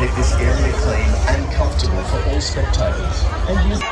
make this area clean and comfortable for all spectators. And use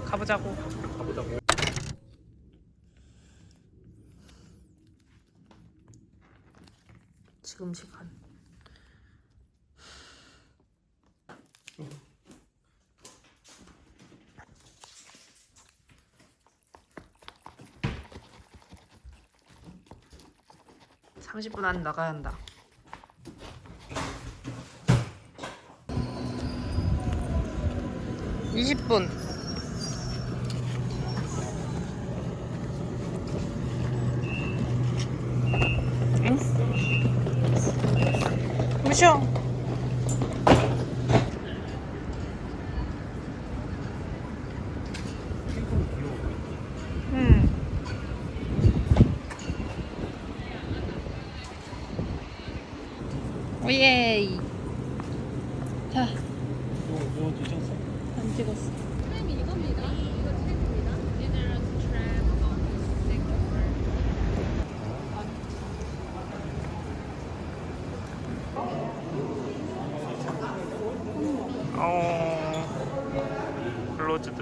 가보자고. 지금 시간 30분 안에 나가야 한다. 응? 20분. 응? 무셔. 응. 오예. 자. 뭐 찍었어? 안 찍었어. 클로즈드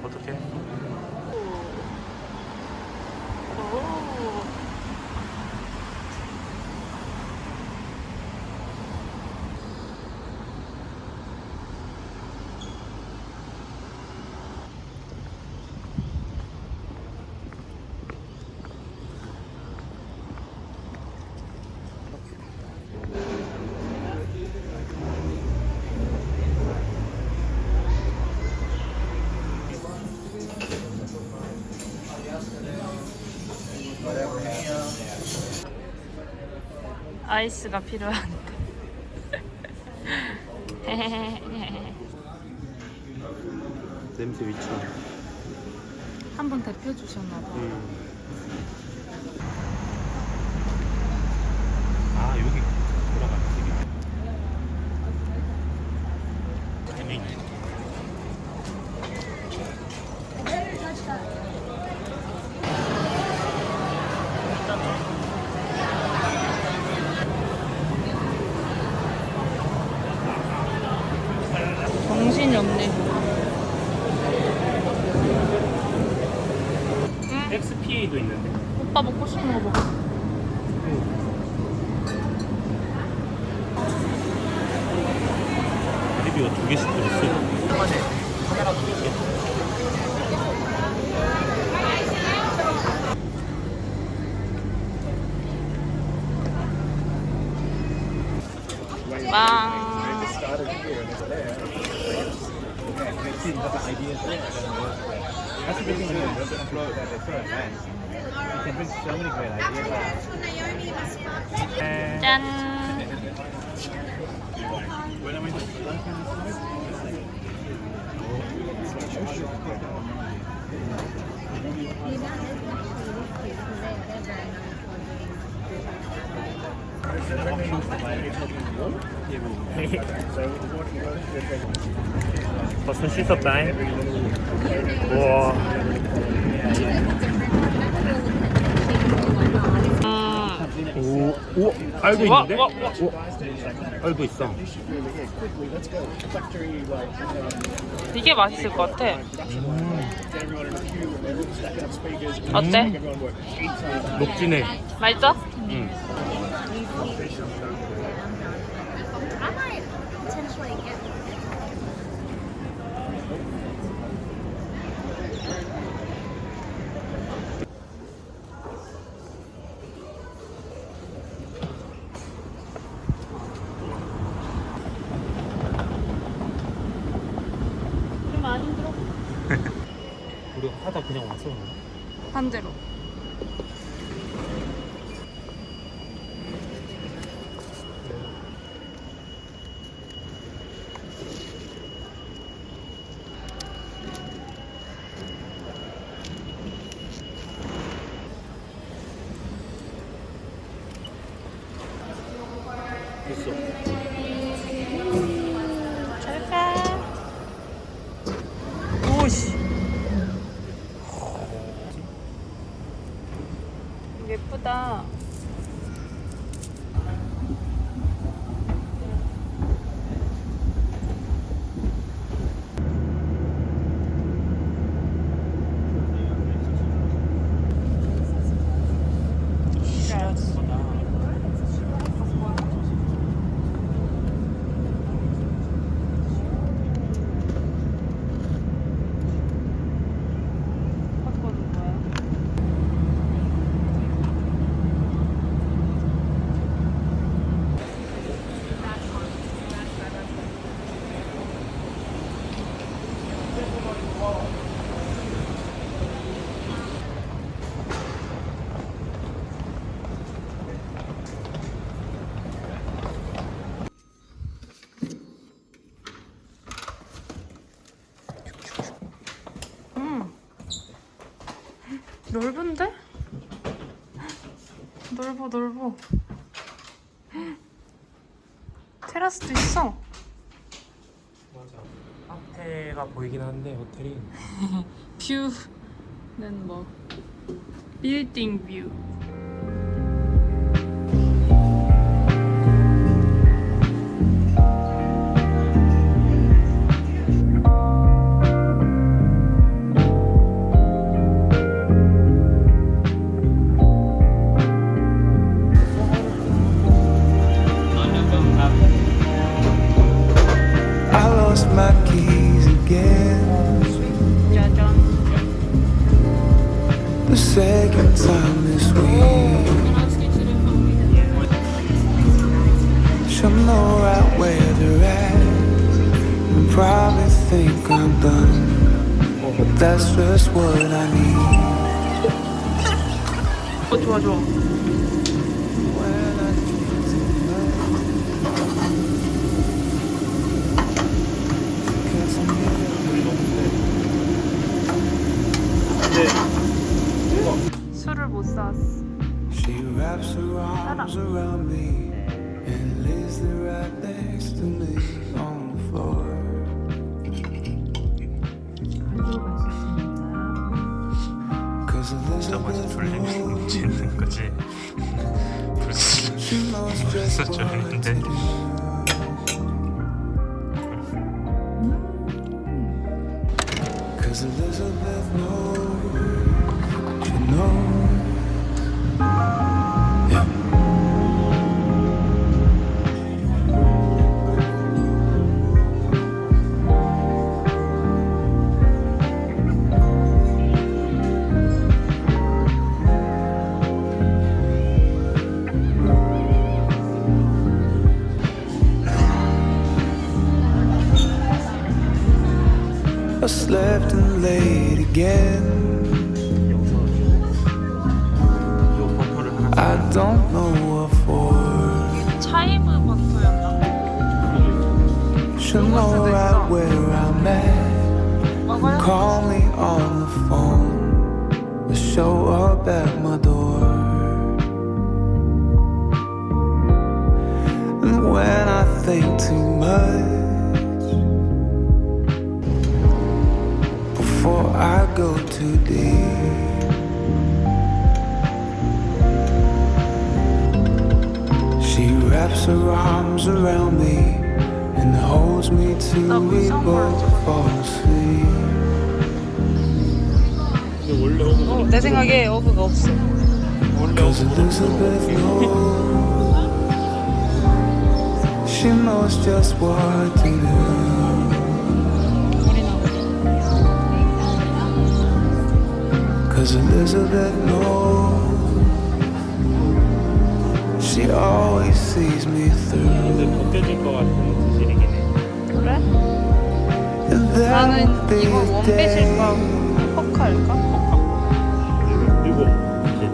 어떻게? 아이스가 필요한데. 냄새 미쳐. 한 번 대표 주셨나봐. 아 여기 돌아가는 길이. 재밌네. 정신이 없네. XPA도 있는데. 오빠 먹고 싶은 거 먹어. 리뷰가 2개씩 들었어. 카메라 2개. 빵. started here and it's there. They see what the idea is there. That's the good thing about it. They're so advanced. You can bring so many great ideas. 짠. When am I 손 씻었다. 우와. 오, 알고 있는데? 오, 알고 있어. 이게 맛있을 것 같아. 어때? 녹진해. 맛있어? 응. I might potentially get 좀 안 힘들어? 우리가 하다 그냥 왔어. 반대로. 됐어. 잘 가. 오씨. 예쁘다. 바꿔놓은 거야. 넓은데? 넓어 넓어. 테라스도 있어. 맞아. 앞에가 보이긴 한데 호텔이. 뷰는 뭐 빌딩 뷰. I lost my keys again. 짜잔. The second time this week. She'll know right where they're at and probably think I'm done, but that's just what I need. 좋아 좋아. When I 있었죠. 근데 Cause Elizabeth knows, she knows. Yeah. I slept and late again. I don't know what for. 차이브 버터였나? She'll know right where I'm at. 먹어요? Call me on the phone. Or show up at my door. And when I think too much, before I go too deep, she wraps her arms around me and holds me till we both fall asleep. 내 생각에 어그가 없어. Cause Elizabeth knows, she knows just what to do. Cause Elizabeth knows, she always sees me through. 벗겨질 것 같은 기질이긴 해. 그래? And there 나는 will be 이거 a 원베실까? day 퍼카일까? 그리고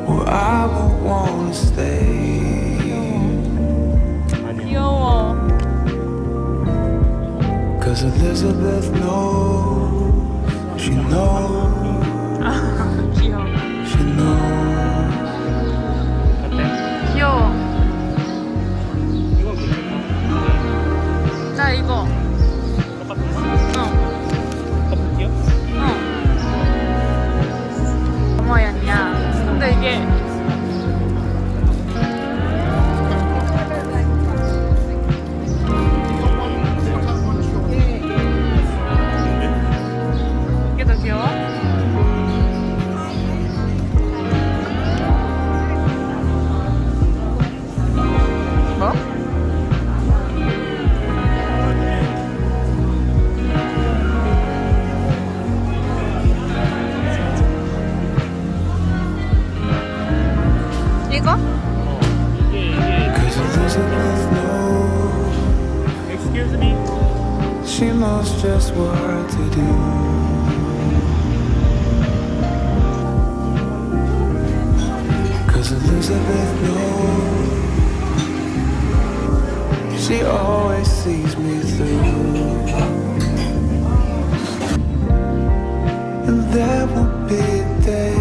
where I won't wanna stay. 아니야. 귀여워. Cause Elizabeth knows, she knows, 귀여워. she knows. 어때? 귀여워. 이건 괜찮다. 나 이거. 똑같은 거? 어. 커플티요? 얼마였냐? 근데 이게 이게 더 귀여워? 뭐? 이거? 이게 Cause Elizabeth knows, Excuse me. she knows just what to do. Cause Elizabeth knows, she always sees me through. And there will be a day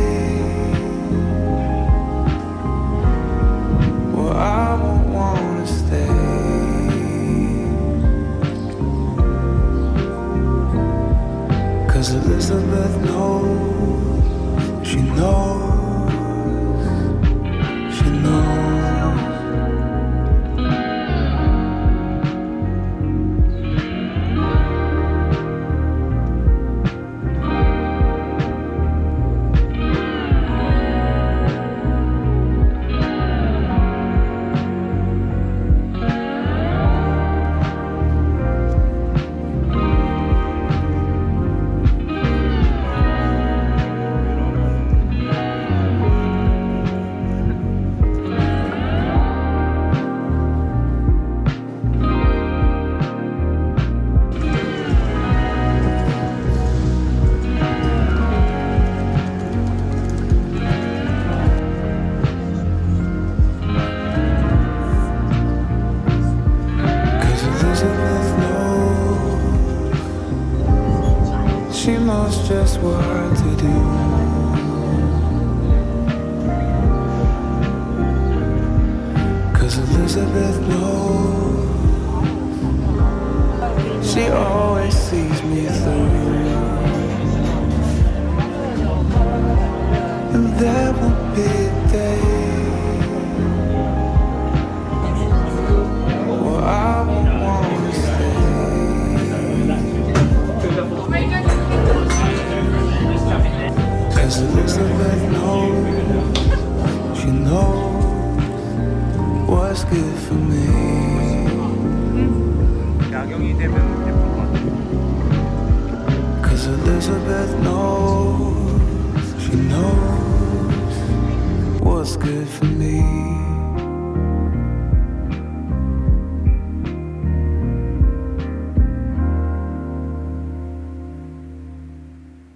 where I won't wanna stay. Cause Elizabeth knows, she knows, she knows. Cause Elizabeth knows, she knows just what to do. Cause Elizabeth knows, she always sees me through. And there will be a day good for me. 야경이 되면 예쁠 것 같아. Cause Elizabeth knows, she knows what's good for me.